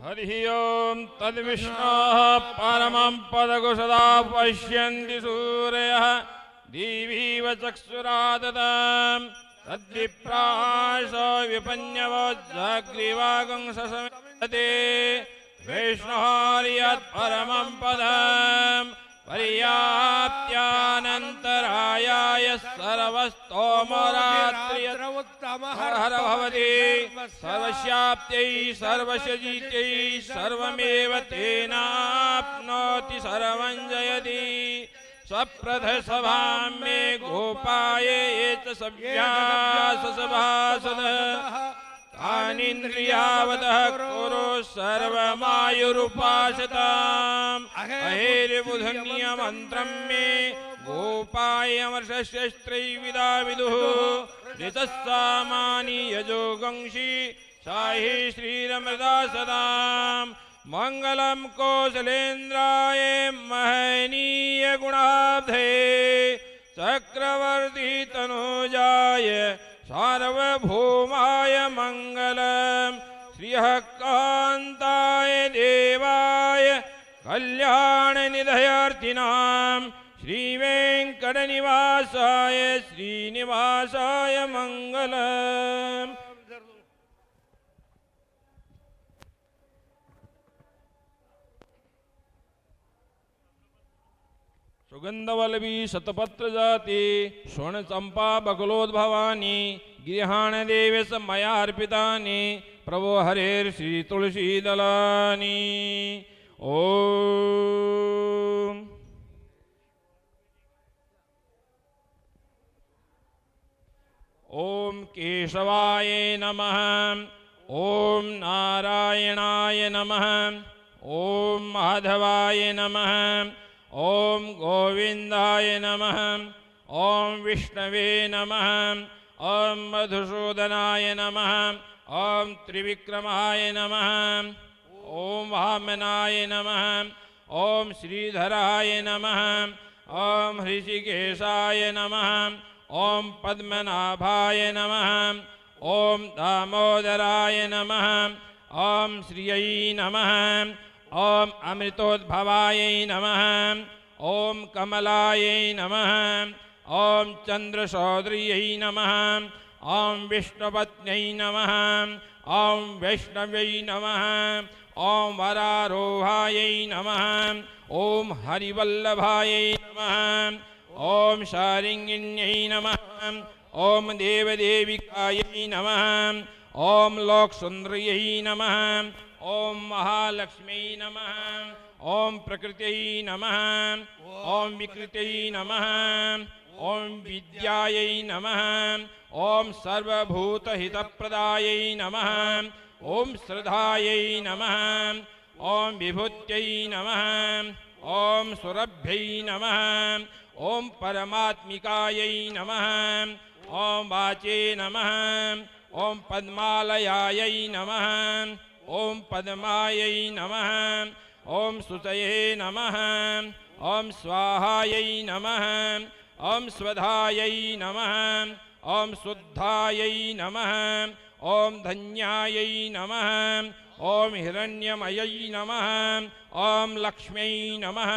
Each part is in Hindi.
हरिः ओं तद्विष्णोः परमं पदकुशदा पश्यन्ति सूरयः दिवीव चक्षुरादताम् तद्विप्रासो विपन्यवो जाग्रीवागं ससमिते वैष्णोर्यत् परमं पदम् पर्याप्त्यानन्तरायाय सर्वस्तोमरात्रियत्तमः हर भवति सर्वस्याप्त्यै सर्वस्यजित्यै सर्वमेव तेनाप्नोति सर्वं जयति स्वप्रथसभां मे गोपाय एत सव्याससभासद तानीन्द्रियावतः कुरु सर्वमायुरुपासताम् अहेरिबुधन्यमन्त्रं मे गोपायमर्षस्यस्त्रैविदा विदुः ऋतस्सामानि यजोगंषि साहि श्रीरमृदा सदाम् मङ्गलं कौसलेन्द्राय महनीय गुणाब्धे चक्रवर्ती तनूजाय सार्वभौमाय मङ्गलम् श्रियः कान्ताय देवाय कल्याणनिधयार्थिनां श्रीवेङ्कटनिवासाय श्रीनिवासाय मङ्गलम्। सुगंधवल्लभी शतपत्र जाति स्वर्ण चंपा बकुलोद्भवानी गृहाण देवेश मया अर्पितानि प्रभो हरेर श्री तुलसी दलानि ओम ओम केशवाय नमः ओम नारायणाय नमः ओम माधवाय नमः ओम गोविंदाय नमः ओम विष्णवे नमः ओम मधुसूदनाय नमः ओम त्रिविक्रमाय नमः ओम वामनाय नमः ओम श्रीधराय नमः ओम ऋषिकेशाय नमः ओम पद्मनाभाय नमः ओम दामोदराय नमः ओम श्रियै नमः ओम अमृतोद्भवाय नमः ओम कमलायै नमः ओम चंद्रसौदर्यै नमः ओम विष्णुपत्न्यै नमः ओम वैष्णव्यै नमः ओम वरारोहायै नमः ओम हरिवल्लभायै नमः ओम शारिङ्गिन्यै नमः ओम देवदेविकायै नमः ओम लोकसुन्दर्यै नमः ओम महालक्ष्मी नमः ओम प्रकृत्यै नमः ओम विकृत्यै नमः ओम विद्यायै नमः ओम सर्वभूतहितप्रदायै नमः ओम श्रद्धायै नमः ओम विभूत्यै नमः ओम सुरभ्यै नमः ओम परमात्मिकायै नमः ओम वाचे नमः ओम पद्मालयायै नमः ओम पद्मायै नमः ओम सुतये नमः ओम स्वाहायै नमः ओम स्वधायै नमः ओम शुद्धायै नमः ओम धन्यायै नमः ओम हिरण्यमयै नमः ओम लक्ष्म्यै नमः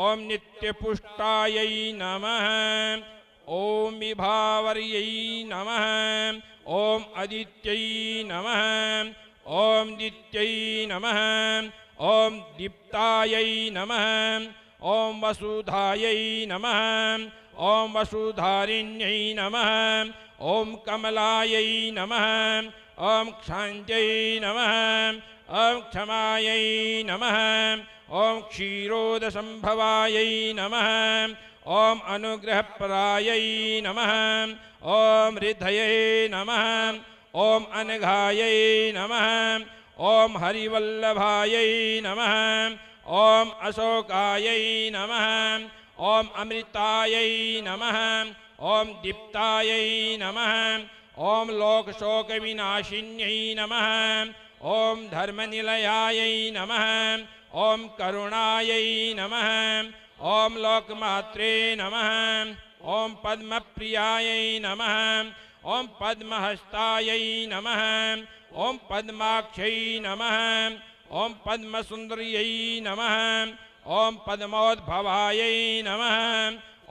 ओम नित्यपुष्टायै नमः ओम विभावर्यै नमः ओम अदित्यै नमः ओम दित्यै नमः ओम दीप्तायै नमः ओम वसुधायै नमः ओम वसुधारिण्यै नमः ओम कमलायै नमः ओम क्षान्त्यै नमः ओम क्षमायै नमः ओम क्षीरोदसंभवायै नमः ओम अनुग्रहपरायै नमः ओम हृदये नमः ओम अनघायै नमः ओम हरिवल्लभायै नमः ओम अशोकायै नमः ओम अमृतायै नमः ओम दीप्तायै नमः ओम लोकशोकविनाशिन्यै नमः ओम धर्मनिलयायै नमः ओम करुणायै नमः ओम लोकमात्रे नमः ओम पद्मप्रियायै नमः ॐ पद्महस्तायै नमः ॐ पद्माक्षै नमः ॐ पद्मसुन्दर्यै नमः ॐ पद्मोद्भवायै नमः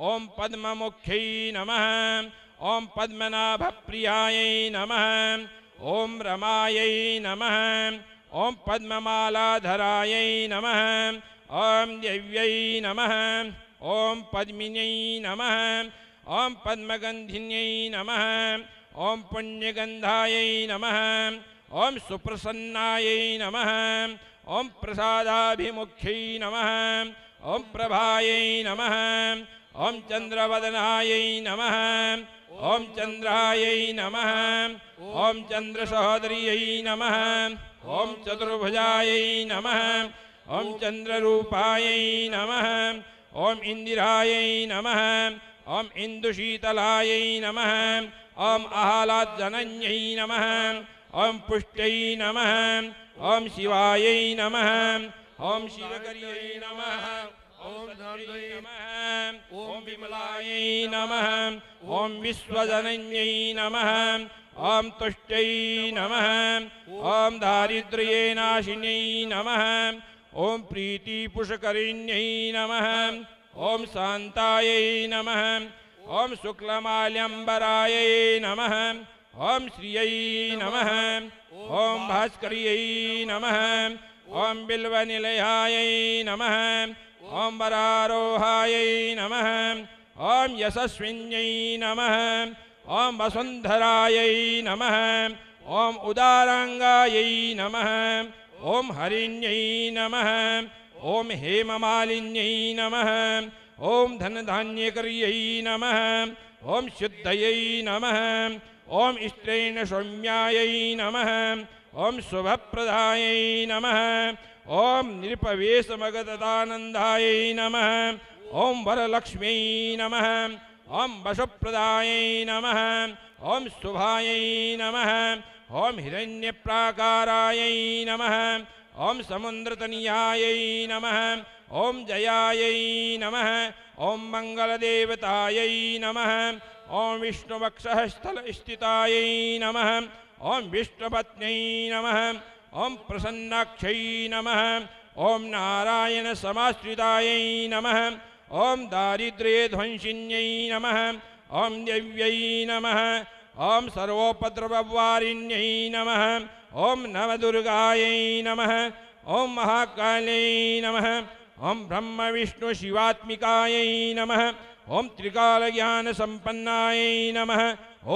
ॐ पद्ममुख्यै नमः ॐ पद्मनाभप्रियायै नमः ॐ रमायै नमः ॐ पद्ममालाधरायै नमः ॐ देव्यै नमः ॐ पद्मिन्यै नमः ॐ पद्मगन्धिन्यै नमः ॐ पुण्यगन्धायै नमः ॐ सुप्रसन्नायै नमः ॐ प्रसादाभिमुख्यै नमः ॐ प्रभायै नमः ॐ चन्द्रवदनायै नमः ॐ चन्द्रायै नमः ॐ चन्द्रसहोदर्यै नमः ॐ चतुर्भुजायै नमः ॐ चन्द्ररूपायै नमः ॐ इन्दिरायै नमः ॐ इन्दुशीतलायै नमः ॐ आह्लादजनन्यै नमः ॐ पुष्ट्यै नमः ॐ शिवायै नमः ॐ शिवकर्यै नमः ॐ धर्मै नमः ॐ विमलायै नमः ॐ विश्वजनन्यै नमः ॐ तुष्ट्यै नमः ॐ दारिद्र्ये नाशिन्यै नमः ॐ प्रीतिपुष्करिण्यै नमः ॐ शान्तायै नमः ॐ शुक्लमाल्यम्बरायै नमः ॐ श्रियै नमः ॐ भास्कर्यै नमः ॐ बिल्वनिलयायै नमः ॐ वरारोहायै नमः ॐ यशस्विन्यै नमः ॐ वसुन्धरायै नमः ॐ उदाराङ्गायै नमः ॐ हरिण्यै नमः ॐ हेममालिन्यै नमः ॐ धनधान्यकर्यै नमः ॐ शुद्धयै नमः ॐ इष्टेन सौम्यायै नमः ॐ शुभप्रदायै नमः ॐ निरपवेशमगदानन्दायै नमः ॐ वरलक्ष्म्यै नमः ॐ वशप्रदायै नमः ॐ शुभायै नमः ॐ हिरण्यप्राकारायै नमः ॐ समुद्रतनयायै नमः ॐ जयायै नमः ॐ मङ्गलदेवतायै नमः ॐ विष्णुवक्षस्थलस्थितायै नमः ॐ विष्णुपत्न्यै नमः ॐ प्रसन्नाक्षै नमः ॐ नारायणसमाश्रितायै नमः ॐ दारिद्र्यध्वंसिन्यै नमः ॐ देव्यै नमः ॐ सर्वोपद्रववारिण्यै नमः ॐ नवदुर्गायै नमः ॐ महाकाल्यै नमः ॐ ब्रह्मविष्णुशिवात्मिकायै नमः ॐ त्रिकालज्ञानसम्पन्नायै नमः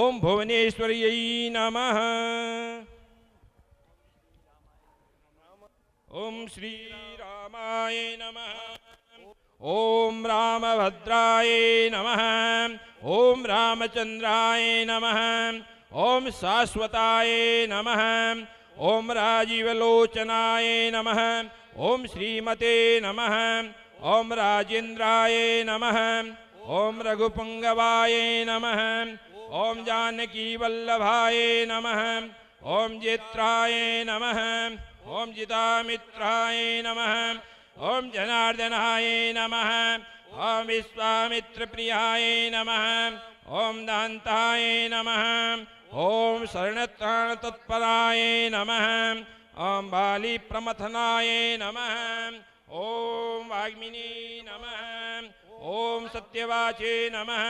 ॐ भुवनेश्वर्यै नमः ॐ श्रीरामाय नमः ॐ रामभद्राय नमः ॐ रामचन्द्राय नमः ॐ शाश्वताय नमः ॐ राजीवलोचनाय नमः ॐ श्रीमते नमः ॐ राजेन्द्राय नमः ॐ रघुपुङ्गवाय नमः ॐ जानकीवल्लभाय नमः ॐ जेत्राय नमः ॐ जितामित्राय नमः ॐ जनार्दनाय नमः ॐ विश्वामित्रप्रियाय नमः ॐ दान्ताय नमः ॐ शरणत्राणतत्पराय नमः ॐ बालीप्रमथनाय नमः ॐ वाग्मिने नमः ॐ सत्यवाचे नमः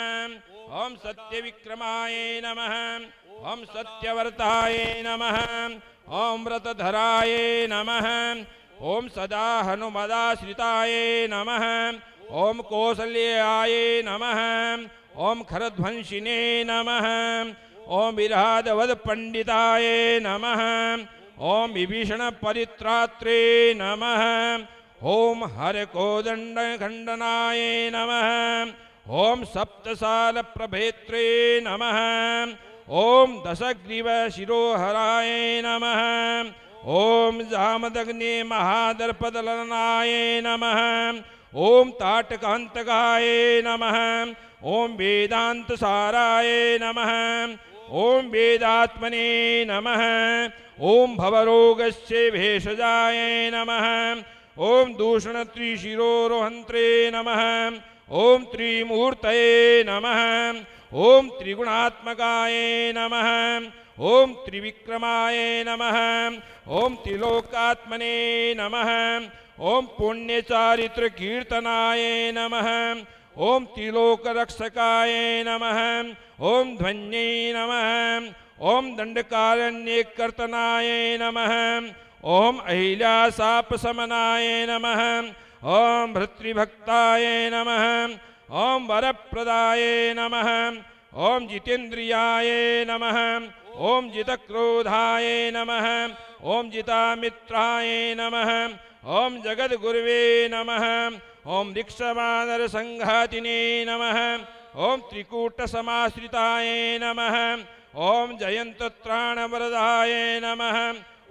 ॐ सत्यविक्रमाय नमः ॐ सत्यवर्ताय नमः ॐ व्रतधराय नमः ॐ सदा हनुमदाश्रिताय नमः ॐ कौसल्याय नमः ॐ खरध्वंसिने नमः ॐ विराधवदपण्डिताय नमः ॐ विभीषणपरित्रात्रे नमः ॐ हरकोदण्डखण्डनाय नमः ॐ सप्तसालप्रभेत्रे नमः ॐ दशग्रीवशिरोहराय नमः ॐ जामदग्ने महादर्पदलनाय नमः ॐ ताटकान्तकाय नमः ॐ वेदान्तसाराय नमः ॐ वेदात्मने नमः ॐ भवरोगस्य भेषजाय नमः ॐ दूषणत्रिशिरोरोहन्त्रे नमः ॐ त्रिमूर्तये नमः ओम त्रिगुणात्मकाय नमः ओम त्रिविक्रमाय नमः ओम त्रिलोकात्मने नमः ओम पुण्यचारित्र कीर्तनाय नमः ओम त्रिलोकरक्षकाय नमः ओम ध्वन्यै नमः ओम दंडकारण्यकर्तनाय नमः ओम अहिल्यासापशमनाय नमः ओम भृतृभक्ताय नमः ओम वरप्रदाय नमः ओम जितेन्द्रियाय नमः ओम जितक्रोधाय नमः ओम जितामित्राय नमः ओम जगद्गुरुवे नमः ओम दीक्षमानर संघातिने नमः ओम त्रिकूटसमाश्रिताय नमः ओम जयन्तत्राणवरदाय नमः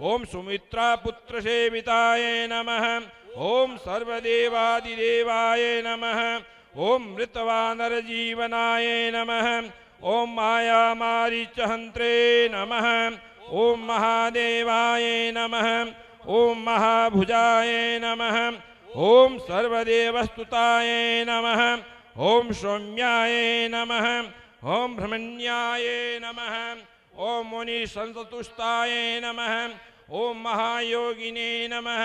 ओम सुमित्रापुत्रसेविताय नमः ओम सर्वदेवादिदेवाय नमः ओम मृतवानरजीवनाय नमः ओम मायामारीचहन्त्रे नमः ओम महादेवाय नमः ओम महाभुजाय नमः ओम सर्वदेवस्तुताय नमः ओम सौम्याय नमः ओम ब्रह्मण्याय नमः ओम मुनिसंतुष्टाय नमः ओम महायोगिने नमः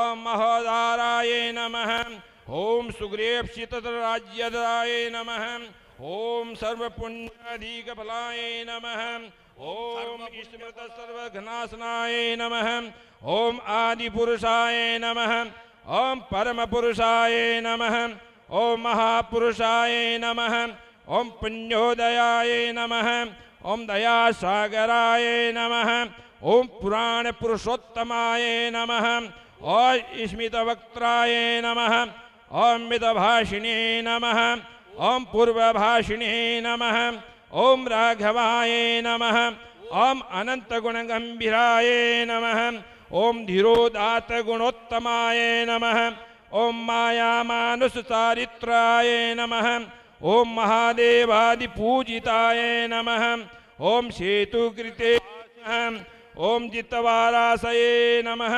ओम महोदाराय नमः ओम सुग्रीवक्षितराज्यदाय नमः ओम सर्वपुण्याधिकफलाय नमः ओम स्मृत सर्वघ्नासनाय नमः ओम आदिपुरुषाय नमः ओम परमपुरुषाय नमः ओम महापुरुषाय नमः ओम पुण्योदयाय नमः ओम दयासागराय नमः ओम पुराण पुरुषोत्तमाय नमः और स्मितवक्त्राय नमः ओम मितभाषिणे नमः ओम पूर्वभाषिणे नमः ओम राघवाय नमः ओम अनंतगुणगंभीराय नमः ओम धीरोदात गुणोत्तमाय नमः ओम मायामानुषचारित्राय नमः ओम महादेवादिपूजिताय नमः ओम सेतुकृते नमः ओम जितवारासये नमः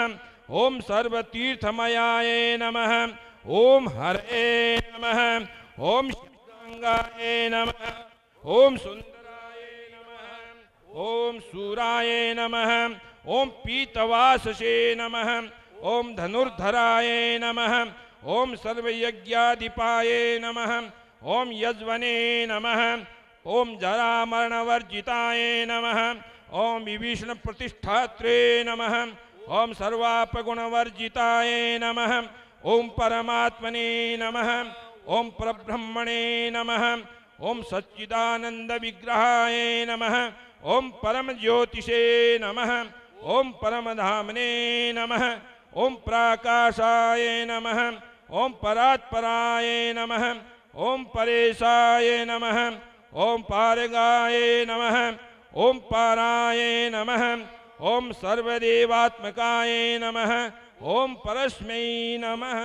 ओम सर्वतीर्थमयाय नमः ओम हरे नमः ओम शिवांगाय नमः ओम सुंदराय नमः ओम सूराय नमः ओम पीतवाससे नमः ओम धनुर्धराय नमः ओम सर्वयज्ञाधिपाय नमः ओम यज्वने नमः ओम जरामरणवर्जिताय नमः ओम विभीषण प्रतिष्ठात्रे नमः ओम सर्वापगुणवर्जिताय नमः ओम परमात्मने नमः ओम परब्रह्मणे नमः ओम सच्चिदानंद विग्रहाय नमः ओम परम ज्योतिषे नमः ओम परमधामने नमः ओम प्राकाशाय नमः ओम परात्पराय नमः ओम परेशाय नमः ओम पारगाय नमः ओम पाराय नमः ओम सर्वदेवात्मकाय नमः ओम परस्मै नमः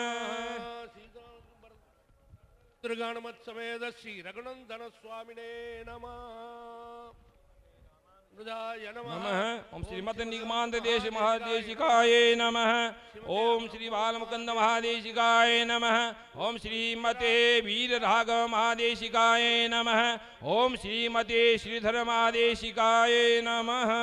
गणमत समेत श्री रघुनंदन स्वामिने नमः नमः ओम श्रीमद निगमांत देश महादेशिकाय नमः ओम श्री बालमुकुंद महादेशिकाय नमः ओम श्रीमते वीर राघव महादेशिकाय नमः ओम श्रीमते श्रीधर महादेशिकाय नमः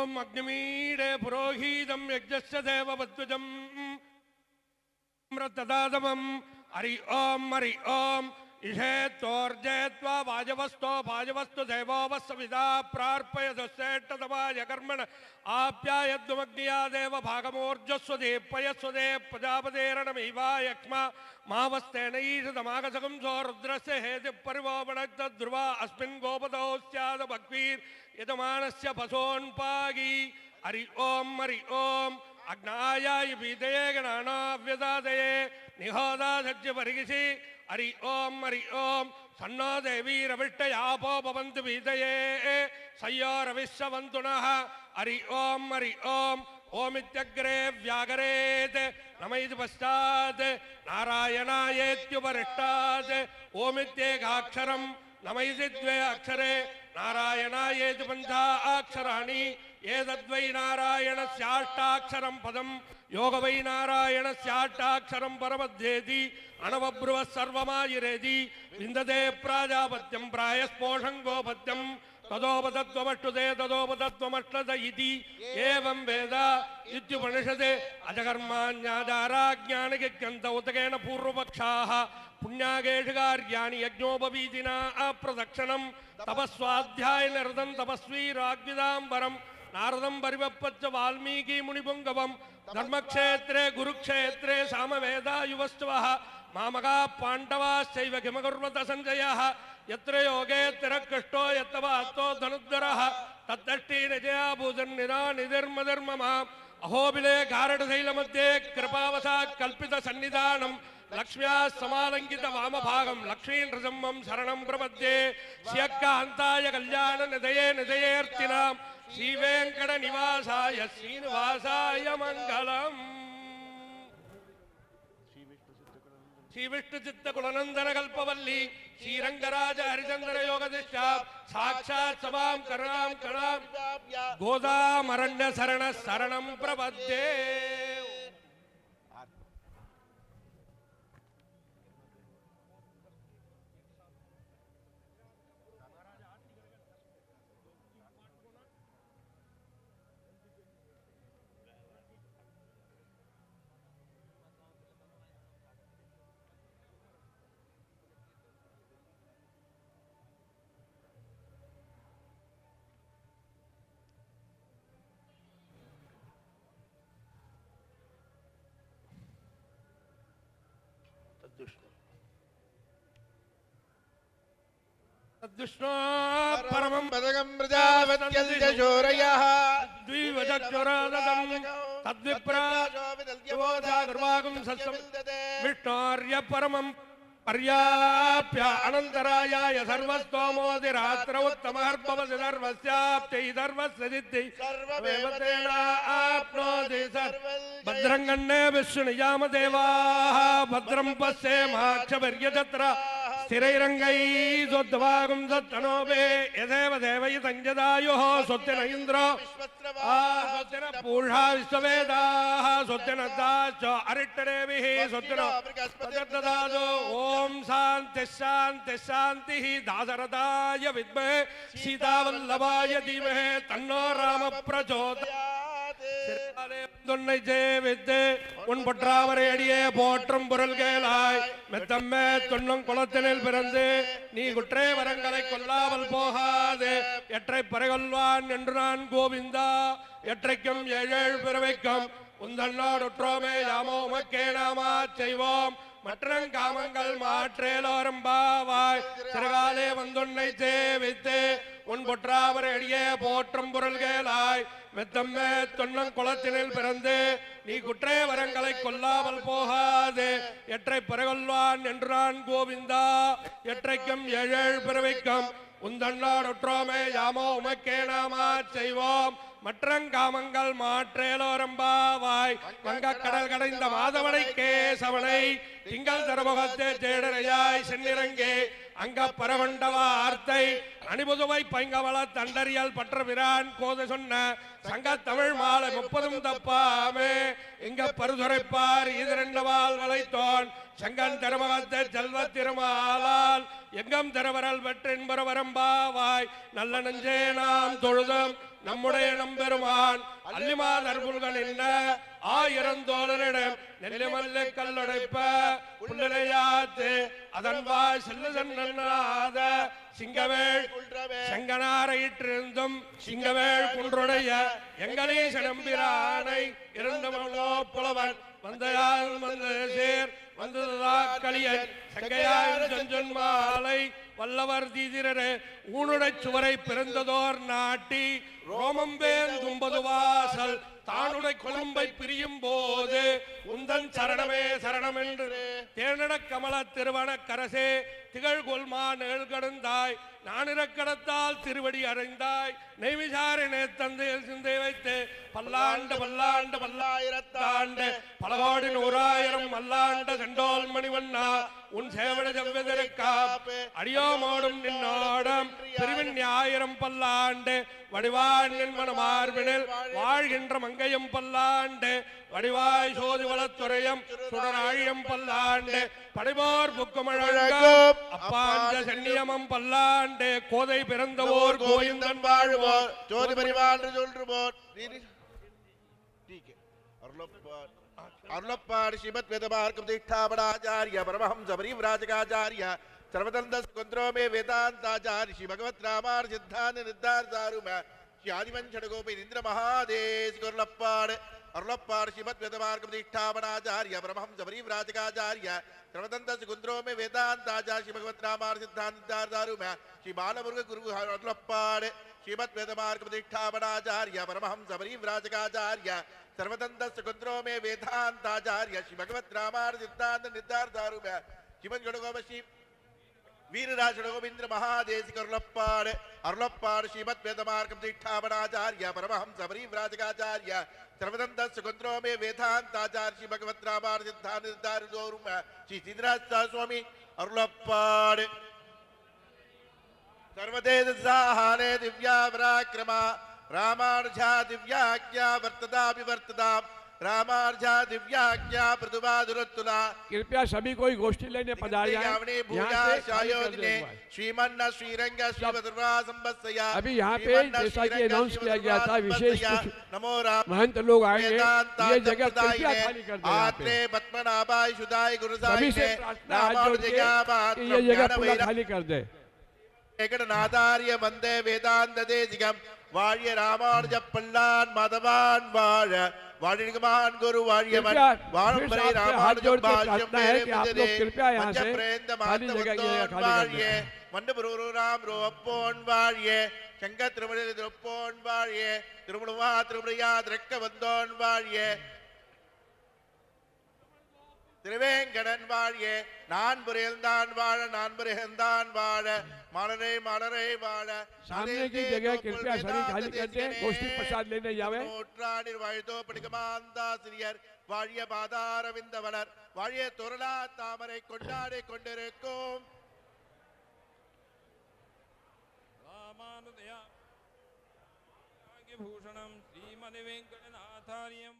ஓம் அக்னிமீடே புரோஹீதம் யஜ்ஞஸ்ய தேவவத்வஜம் ததாதமம் ஹரி ஓம் इषेत्तोर्जयत्वा वाजवस्तु देवोवस्विदा प्रार्पयदस्येष्टतमाय कर्मण आप्यायद्वमग्निया देव भागमोर्जस्वदे पयस्वदे प्रजापतेरणमीवायक्ष्मा मावस्तेनैषदमागसकं सो रुद्रस्य हेतिपरिवोपणक्तध्रुवा अस्मिन् गोपदौ स्याद भक्वीर् यजमानस्य पशोन्पागी हरि ओम अग्नायाय पीतये गणानाव्यदादये निहोदा सज्ज परिगिषि हरि ओम सन्नो देवीरविष्टयापो भवन्तु पीतये सय्यो रविश्ववन्तुनः हरि ओम ओमित्यग्रे व्यागरेत् नमैति पश्चात् नारायणायेत्युपरिष्टात् ओमित्येकाक्षरं नमैति द्वे अक्षरे नारायणायेति पञ्चाक्षराणि एतद्वै नारायणस्याष्टाक्षरं पदं योग वै नारायणस्याष्टाक्षरं परमध्येति अनवब्रुवः सर्वमायुरेति विन्दते प्राजापत्यं प्रायस्पोषं गोपत्यं तदोपतत्वमष्टुते तदोपतत्वमष्टत इति एवं वेद इत्युपनिषदे अजकर्माण्याचाराज्ञानगित्यन्त उतकेन पूर्वपक्षाः पुण्यागेषु कार्याणि यज्ञोपवीतिना अप्रदक्षिणं तपस्वाध्यायनिरतं तपस्वी राग्विदाम्बरं नारदं परिवप्पच्च वाल्मीकि मुनिपुङ्गवं धर्मक्षेत्रे गुरुक्षेत्रे सामवेदायुवस्तवः मामका पाण्डवाश्चैव किमकुर्वत सञ्जयः यत्र योगे तिरकृष्टो यत्तवात्तो धनुद्धरः तद्दष्टिनिजया भूजन्निरानिधिर्मधिर्ममा अहोबिले गारडशैलमध्ये कृपावशात् कल्पितसन्निधानं लक्ष्म्या समालंकित वामभागं लक्ष्मीनृसिंहं शरणं प्रपद्ये श्रियकान्ताय कल्याणनिधये निधयेऽर्थिनां श्रीवेङ्कटनिवासाय श्रीनिवासाय मङ्गलम् श्रीविष्णुचित्तकुलनन्दन कल्पवल्ली श्रीरंगराज हरिचंद्र योगदिष्टा साक्षात् सभां करुणां कणां गोदामरण्य शरण शरणं प्रपद्ये तद्विष्णु परमं पदकं प्रजावत्यल्यशोरयः द्विवचक्रोदतं तद्विप्राजोविदल्यवोधागर्वागुं सत्सं विष्णोर्य परमं पर्याप्य अनन्तरायाय सर्वस्तोमोदिरात्र उत्तमहर्भवति सर्वस्याप्त्यै सर्वस्य सिद्धिः सर्वमेवतेन आप्नोति भद्रं गण्ये विष्णुयामदेवाः भद्रं पश्येमाक्षभिर्यजत्रा स्थिरैरङ्गैः सोद्वागुं सत्तनोभे यदेव देवयितञ्जदायुः सोत्तिन इन्द्रो सोत्तिन पूषा विश्ववेदाः सोत्तिन दाश्च अरिष्टदेवीः सोत्तिन प्रचर्ददासो ॐ शान्तिः शान्तिः शान्तिः दाशरथाय विद्महे सीतावल्लभाय धीमहि तन्नो रामः प्रचोदयात् துன்னை சேவித்து உன் பொற்றாவரை அடியே போற்றும் பொருள் கேளாய் மெத்தம்மே துண்ணும் குளத்தினில் பிறந்து நீ குற்றே வரங்களை கொல்லாமல் போகாது எற்றை பறைகொள்வான் என்று நான் கோவிந்தா எற்றைக்கும் ஏழேழு பிறவைக்கும் உந்தன்னோடுற்றோமே யாமோ உமக்கே நாமா செய்வோம் மற்றங் காமங்கள் மாற்றேலோரும் பாவாய் சிறுகாலே வந்துன்னை சேவித்து உன் பொற்றாவரை அடியே போற்றும் பொருள் கேளாய் மெத்தம்மே தொன்னம் குளத்தினில் பிறந்து நீ குற்றே வரங்களை கொல்லாமல் போகாது எற்றை பறைகொள்வான் என்று நான் கோவிந்தா எற்றைக்கும் ஏழேழு பிறவைக்கும் உந்தன்னோடுற்றோமே யாமோ உமக்கே நாமா செய்வோம் மற்றங்காமங்கள் மாற்றேலோரம்பாவாய் வங்கக்கடல் கடைந்த மாதவனை கேசவனை திங்கள் தரமுகத்தே சேடரையாய் சென்னிறங்கே அங்க பரவண்டவா ஆர்த்தை அணிபுதுவை பைங்கவள தண்டறியல் பற்ற பிரான் கோத சொன்ன சங்க தமிழ் மாலை 30 தப்பாமே இங்க பருதுரைப்பார் ஈதிரண்டவால் வளைத்தோன் செங்கன் திருமகத்தை செல்வ திருமாலால் எங்கம் திருவரல் வெற்றின்புற வரம்பாவாய் நல்ல நெஞ்சே நாம் தொழுதும் நம்முடைய நம்பெருமான் அல்லிமாதர் புல்கள் என்ன ஆயிரந்தோழரிடம் நெல்லிமல்லை கல்லுடைப்ப புல்லையாத்து அதன் வாய் செல்ல சென்னாத சிங்கவேள் செங்கனாரையிற்றிருந்தும் சிங்கவேள் குன்றுடைய எங்களீச நம்பிரானை இருந்தவனோ புலவன் வந்தையால் வந்து சேர் வந்ததா களியன் சங்கையாய் செஞ்சொன் மாலை வல்லவர் தீதிரரே ஊனுடை சுவரை பிறந்ததோர் நாட்டி ரோமம்பேன் தும்பது வாசல் தானுடை கொழும்பை பிரியும் போது உந்தன் சரணமே சரணம் என்று தேனட கமல திருவன கரசே திகழ் கொல்மா நேள் கடந்தாய் நானிறக்கடத்தால் திருவடி அடைந்தாய் நெய்விசாரணை தந்தையில் சிந்தை வைத்து பல்லாண்டு பல்லாண்டு பல்லாயிரத்தாண்டு பலகோடி 100,000 மல்லாண்ட செண்டோல் மணிவண்ணா உன் சேவட செவ்விதற்காப்பு அடியோமோடும் நின்னோடும் பிரிவின் 1000 பல்லாண்டு வடிவாய் நின்மன மார்பினில் வாழ்கின்ற மங்கையும் பல்லாண்டு வடிவாய் சோதி வளத்துறையும் சுடராழியம் பல்லாண்டு படைபோர் புக்குமழங்கும் அப்பாஞ்ச சென்னியமம் பல்லாண்டு கோதை பிறந்தவோர் கோவிந்தன் வாழ்வோர் ஜோதி பரிவான்று சொல்றுவோர் அருளப்பாடு ஸ்ரீமத் வேதமார்க்கம் தீட்சாபடாச்சாரிய பரமஹம்ச பரிவ்ராஜகாச்சாரிய सर्वतंत्र कुंद्रो में वेदांताचार्य श्री भगवत रामार सिद्धांत निर्धार दारुम श्री आदिवन षडगोपी इंद्र महादेश गुरलप्पाड़ अरुलप्पाड़ श्रीमद वेदमार्ग दीक्षापणाचार्य परमहंस परिव्राजकाचार्य सर्वतंत्र कुंद्रो में वेदांताचार्य श्री भगवत रामार सिद्धांत निर्धार दारुम श्री बालमुरुग गुरु अरुलप्पाड़ श्रीमद वेदमार्ग दीक्षापणाचार्य परमहंस परिव्राजकाचार्य सर्वतंत्र कुंद्रो में वेदांताचार्य श्री भगवत रामार सिद्धांत निर्धार दारुम श्रीमद षडगोप श्री वीरराज गोविंद्र महादेश अरुलप्पाड़ अरुलप्पाड़ श्रीमद वेदमार्ग दीक्षापणाचार्य परमहंस परिव्राजकाचार्य सर्वतंत्र कुंद्रो में वेदांताचार्य श्री भगवत रामार सिद्धांत निर्धार दारुम श्री सिद्धराज स्वामी अरुलप्पाड़ सर्वदेश साहाने दिव्या पराक्रमा रामानुजा दिव्याज्ञा वर्तदा विवर्तदा रामार्जा दिव्याज्ञा प्रतिभादुरत्तुला कृपया सभी कोई गोष्ठी लेने पधारिए श्रीमन्ना श्रीरंग श्रीवद्रा संबत्सया अभी यहाँ पे जैसा कि अनाउंस किया गया था विशेष नमो राम महंत लोग आएंगे ये जगह कृपया खाली कर दें आत्रे पद्मनाभाय सुदाय सभी से प्रार्थना हाथ जोड़ के कि ये जगह पूरा खाली कर दे नादार्य वंदे वेदांत देशिकम वाழ்ய ராமானுஜ பல்லான் மதவான் வாழ वाणिगमान गुरु वाण्यमन वाणंबरे रामानुजं भाष्यं मेरे मुझे पंचप्रेंद मातवत्तोन वाण्ये मंडपुरु राम रोप्पोन वाण्ये शंकर त्रिमुनि रोप्पोन वाण्ये तिरुमुनुवा त्रिमुनिया द्रक्कवंदोन वाण्ये திருவேங்கடன் வாழியே நான் புரியல்தான் வாழ நான் புரியல்தான் வாழ மாலரை மாலரை வாழ सामने की जगह कृपया सभी खाली करते हैं गोष्ठी प्रसाद लेने जावे நூற்றாண்டில் வாழ்தோ படிகமாந்தாசிரியர் வாழிய பாதாரவிந்தவனர் வாழிய துரலா தாமரை கொண்டாடி கொண்டிருக்கும் ராமானுஜயா பூஷணம் ஸ்ரீமதி வெங்கடநாதாரியம்